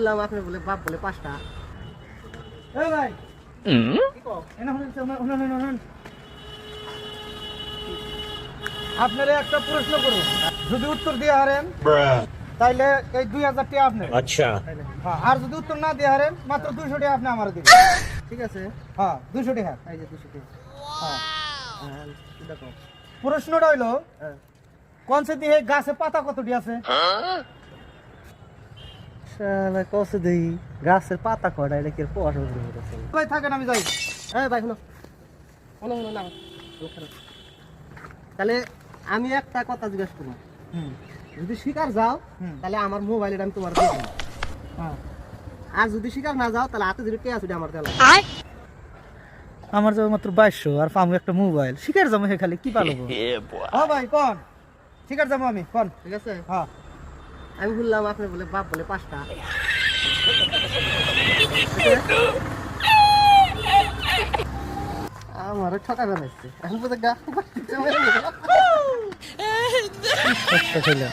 শুনলাম আপনি বলে বাপ বলে 5টা। এই ভাই কি কও? আপনারে একটা প্রশ্ন করুন, যদি উত্তর দিয়ে হারেন তাইলে এই 2000 টাকা আপনি। अच्छा হ্যাঁ, আর যদি উত্তর না দিয়ে হারেন মাত্র 200 টাকা আপনি আমার দিবেন। ঠিক আছে, হ্যাঁ 200 টাকা। এই যে 200 টাকা। হ্যাঁ, এটা কও। প্রশ্নটা হইলো হ্যাঁ। কোন সে দিয়ে গাছে পাতা কতটি আছে? শালা কসে দেই গাছের পাতা কয়টা, এটা কি পড়া হইছে? ভাই থাকেন, আমি যাই। এই ভাই শুনো, শুনো না, তাহলে আমি একটা কথা জিজ্ঞেস করব, হুম যদি শিকার যাও হুম। তাহলে আমার মোবাইলটা আমি তোমার দিয়ে দেব, হ্যাঁ, আর যদি শিকার না যাও তাহলে হাতে যদি কে আছে আমার দেওয়া আমার যাবে মাত্র 2200 আর পামু একটা মোবাইল। শিকার যাবো হে খালি কি পালবো? হ্যাঁ ভাই কোন শিকার যাবো আমি কোন? ঠিক আছে। হ্যাঁ আমি বললাম আপনি বলে বাপ বলে 5টা। আমার ঠকা বেড়াচ্ছে এখন বোধ গা কষ্ট হইলো।